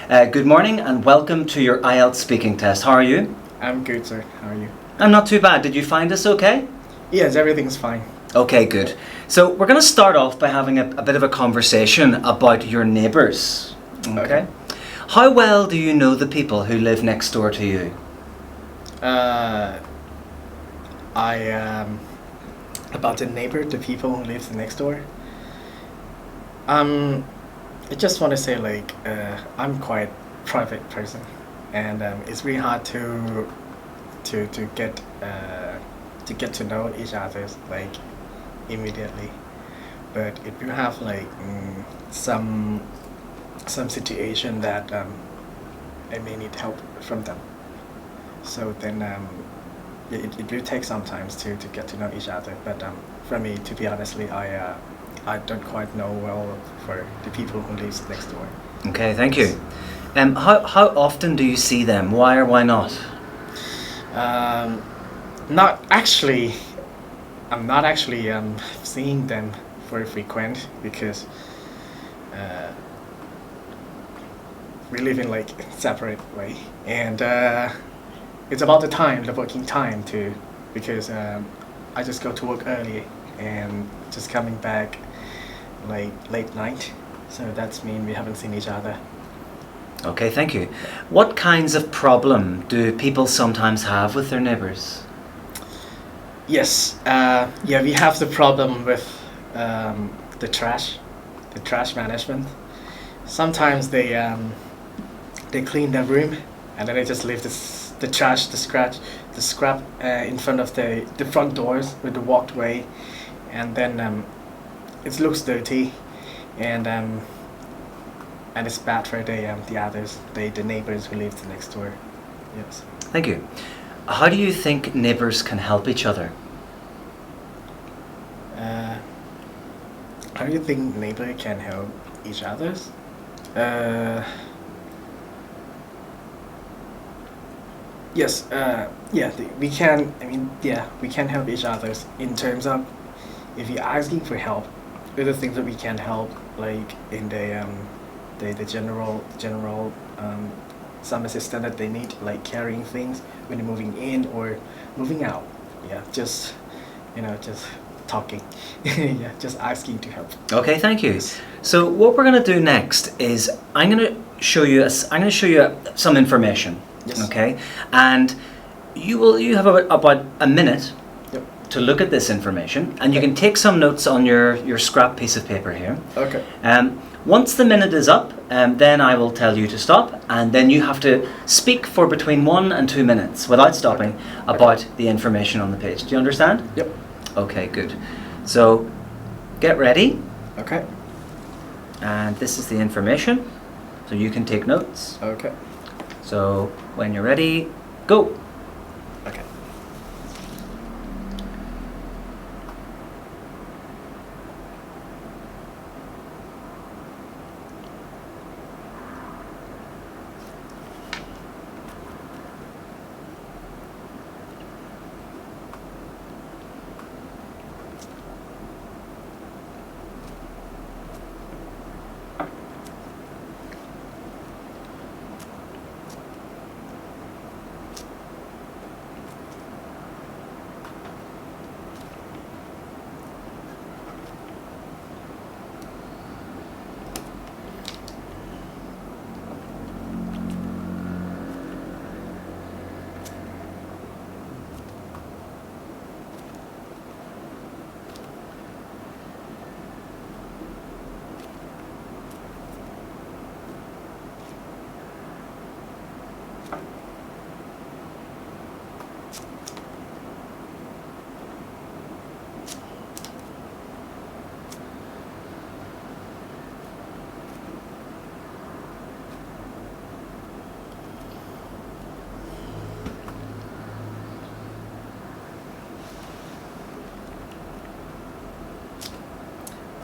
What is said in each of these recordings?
Good morning and welcome to your IELTS speaking test. How are you? I'm good, sir. How are you? I'm not too bad. Did you find us okay? Yes, everything's fine. Okay, good. So we're going to start off by having a bit of a conversation about your neighbours. Okay. How well do you know the people who live next door to you? I about the neighbor, the people who lives next door. I just want to say I'm quite private person, and it's really hard to get to know each other immediately. But if you have some situation that I may need help from them, so then it will take some time to get to know each other. But for me, to be honestly, I don't quite know well for the people who lives next door. Okay, thank you. How often do you see them? Why or why not? Not actually. I'm not actually seeing them very frequent because we live in separate way, and it's about the working time too, because I just go to work early and just coming back late night, so that's mean we haven't seen each other. Okay, thank you. What kinds of problem do people sometimes have with their neighbours? Yes, yeah, we have the problem with the trash management. Sometimes they clean their room and then they just leave the trash, the scrap in front of the front doors with the walkway, and then it looks dirty, and it's bad for the others, the neighbors who live next door. Yes. Thank you. How do you think neighbours can help each other? How do you think neighbors can help each others? Yes, yeah, we can. I mean, yeah, we can help each others in terms of if you're asking for help. Other things that we can help, like in the general some assistance that they need, like carrying things when they're moving in or moving out. Yeah, just just talking. Yeah, just asking to help. Okay, thank you. So what we're going to do next is I'm going to show you some information. Yes. Okay, and you have about a minute Yep. to look at this information, and you Okay. can take some notes on your scrap piece of paper here. Okay. Once the minute is up, then I will tell you to stop, and then you have to speak for between 1 and 2 minutes without stopping about the information on the page. Do you understand? Yep. Okay, good. So get ready, Okay. and this is the information, so you can take notes. Okay. So when you're ready, go. Okay.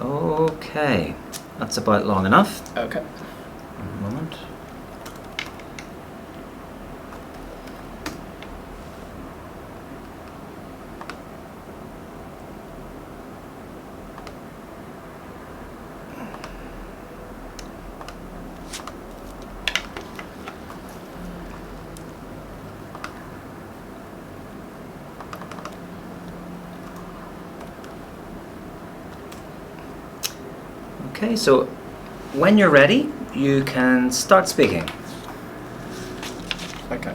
Okay, that's about long enough. Okay. One moment. Okay, so when you're ready, you can start speaking. Okay.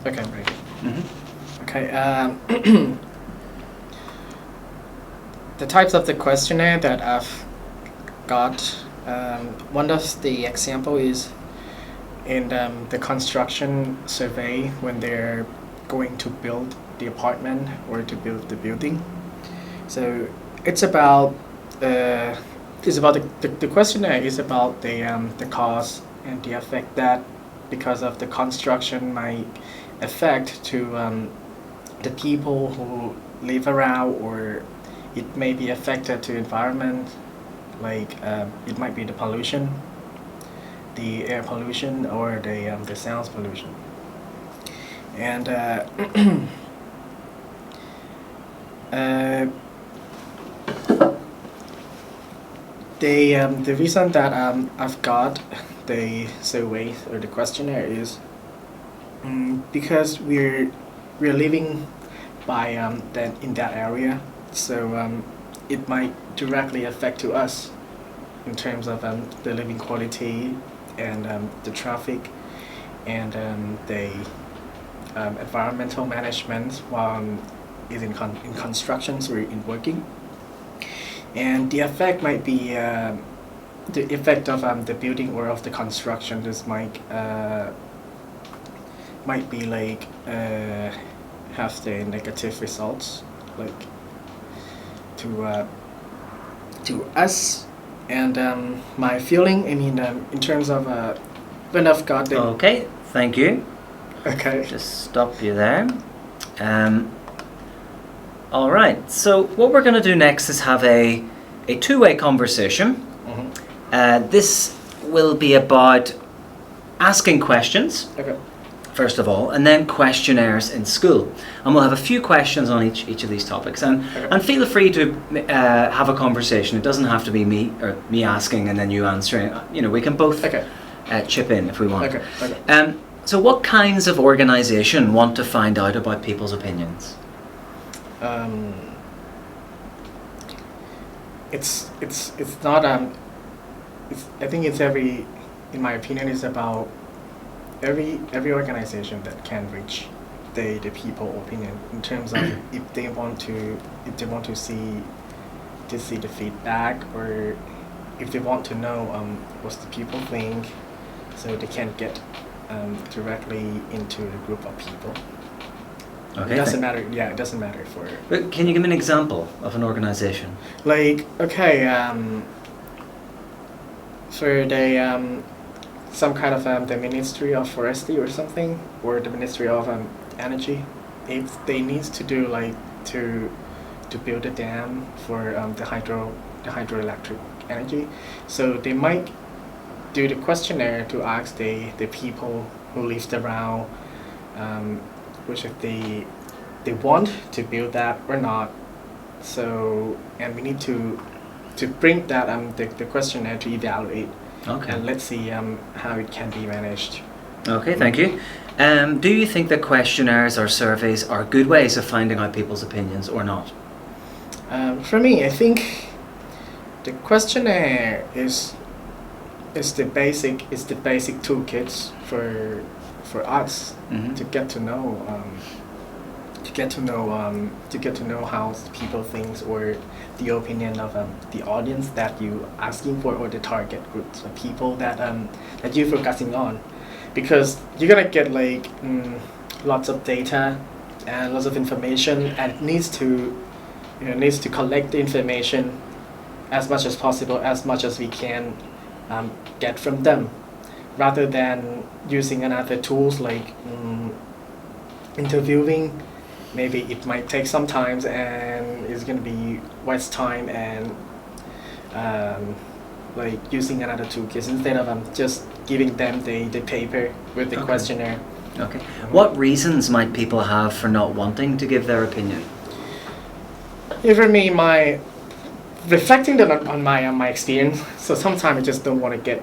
Okay, great. Okay. The types of the questionnaire that I've got. One of the example is in the construction survey when they're going to build the apartment or to build the building. So it's about the questionnaire is about the cause and the effect that because of the construction might affect to the people who live around, or it may be affected to environment, like it might be the pollution, the air pollution, or the sound pollution. And the reason that I've got the survey or the questionnaire is because we're living by that in that area, so it might directly affect to us in terms of the living quality and the traffic and the environmental management while is in constructions or in working. And the effect might be the effect of the building or of the construction. This might be like have the negative results, like to us. And my feeling, I mean, in terms of when I've got the Okay, thank you. okay. Just stop you there. All right, so what we're going to do next is have a two-way conversation. This will be about asking questions, Okay. first of all, and then questionnaires in school. And we'll have a few questions on each of these topics. And feel free to have a conversation. It doesn't have to be me asking and then you answering. You know, we can both Okay. chip in if we want. Okay. Okay. So what kinds of organisation want to find out about people's opinions? It's not I think it's every, in my opinion, is about every organization that can reach the people opinion in terms of if they want to see the feedback, or if they want to know what the people think, so they can get directly into a group of people. Okay. It doesn't matter. Yeah, it doesn't matter for. But can you give me an example of an organisation? Like, okay, for the some kind of the Ministry of Forestry or something, or the Ministry of Energy, if they need to do like to build a dam for the hydroelectric energy, so they might do the questionnaire to ask the people who live around, which if they want to build that or not. So, and we need to bring that the questionnaire to evaluate. Okay. And let's see how it can be managed. Okay, thank you. Do you think that questionnaires or surveys are good ways of finding out people's opinions or not? For me, I think the questionnaire is the basic toolkits for us to get to know how people think, or the opinion of the audience that you asking for, or the target groups of people that you're focusing on, because you're gonna get like lots of data and lots of information, and it needs to collect the information as much as possible, as much as we can get from them, rather than using another tools like interviewing. Maybe it might take some time and it's gonna be waste time, and like using another toolkit instead of just giving them the paper with the Okay. questionnaire. Okay. What reasons might people have for not wanting to give their opinion? Yeah, for me, my reflecting on my experience, so sometimes I just don't want to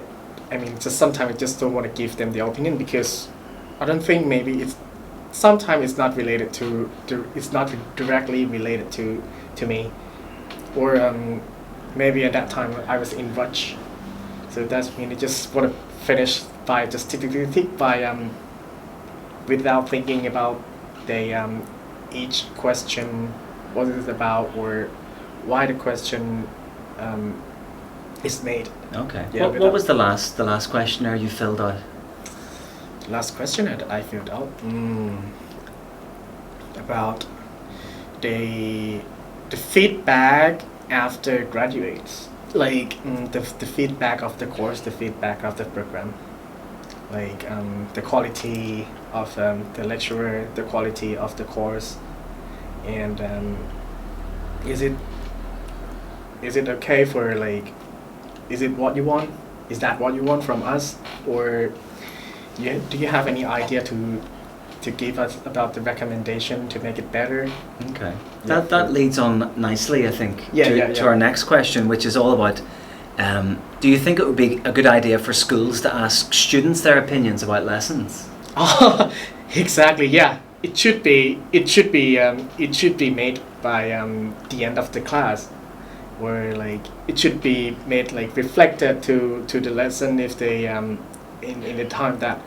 sometimes I just don't want to give them the opinion, because I don't think maybe sometimes it's not related it's not directly related to me, or maybe at that time I was in rush, so that's mean it just want to finish by just tick tick tick tick by without thinking about the each question, what it is about, or why the question is made. Okay. Yeah, What was the last questionnaire you filled out? Last question that I filled out about the feedback after graduates, like the feedback of the course, the feedback of the program, like the quality of the lecturer, the quality of the course, and is it okay for, like, is it what you want? Is that what you want from us, or do you have any idea to give us about the recommendation to make it better? Okay. Yeah. That leads on nicely, I think, Yeah, to our next question, which is all about, do you think it would be a good idea for schools to ask students their opinions about lessons? Oh, exactly. Yeah, it should be. It should be made by the end of the class, where, like, it should be made, like, reflected to the lesson if they in the time that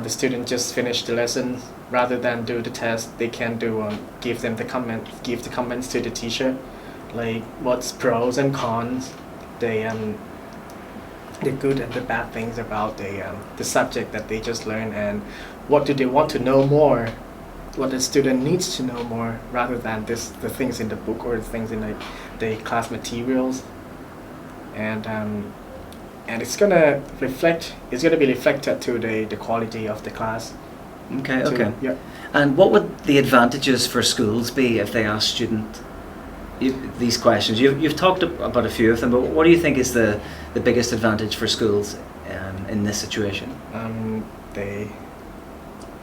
the student just finished the lesson, rather than do the test. They can do give the comments to the teacher, like what's pros and cons, the good and the bad things about the subject that they just learned, and what do they want to know more, what the student needs to know more, rather than the things in the book or the things in the class materials. And it's gonna be reflected to the quality of the class. Okay, So, okay. yeah. And what would the advantages for schools be if they asked these questions? You've talked about a few of them, but what do you think is the biggest advantage for schools in this situation? The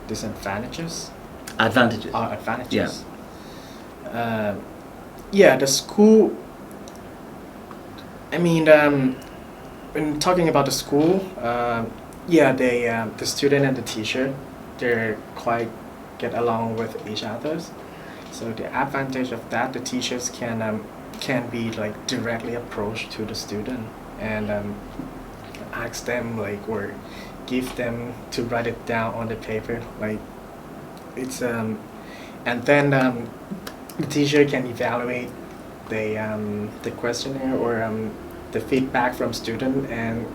disadvantages. Advantages. Advantages. Yeah, the school. I mean, when talking about the school, the student and the teacher, they're quite get along with each other. So the advantage of that, the teachers can be, like, directly approached to the student and ask them, like, or give them to write it down on the paper, like it's and then the teacher can evaluate the questionnaire or the feedback from student, and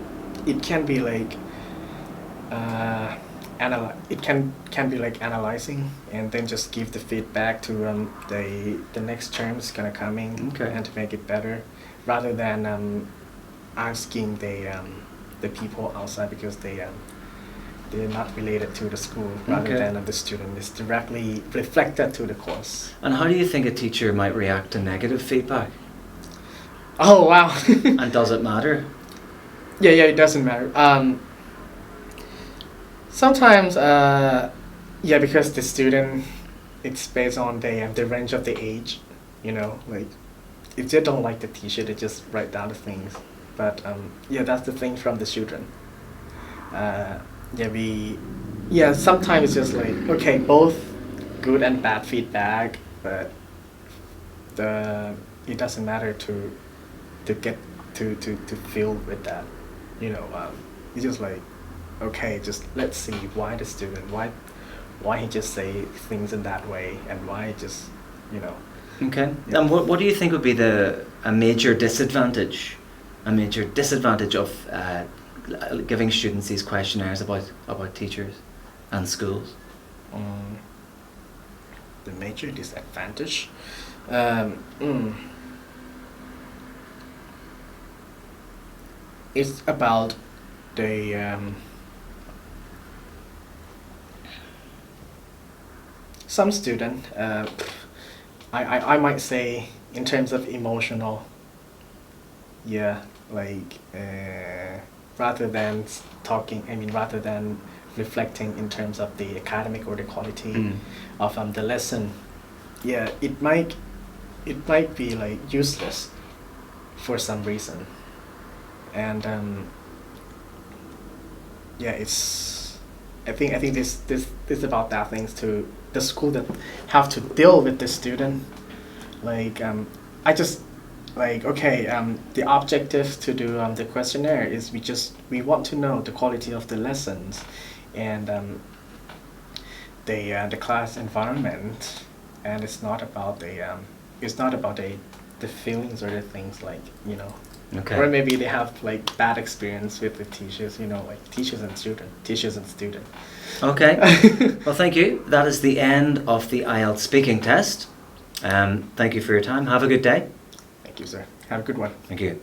it can be like it can be like analyzing, and then just give the feedback to the next terms gonna coming. Okay. And to make it better, rather than asking the people outside, because they're not related to the school, rather Okay. than the student is directly reflected to the course. And how do you think a teacher might react to negative feedback? Oh wow. And does it matter? Yeah, it doesn't matter. Sometimes, because the student, it's based on the range of the age, like, if they don't like the teacher, they just write down the things. But that's the thing from the children. Sometimes it's just like, okay, both good and bad feedback, but it doesn't matter to get to feel with that. It's just like, okay, just let's see why the student, why he just say things in that way, and why just, Okay. Yeah. And what do you think would be a major disadvantage of giving students these questionnaires about teachers and schools? The major disadvantage, it's about the some student, I might say, in terms of emotional, like, rather than rather than reflecting in terms of the academic or the quality of the lesson, it might be, like, useless for some reason, and it's I think this is about that things to the school that have to deal with the student. Like I just like okay. The objective to do the questionnaire is we want to know the quality of the lessons, and the class environment, and it's not about the feelings or the things like Okay. or maybe they have like bad experience with the teachers, like teachers and student. Okay. Well, thank you. That is the end of the IELTS speaking test. Thank you for your time. Have a good day. Thank you, sir. Have a good one. Thank you.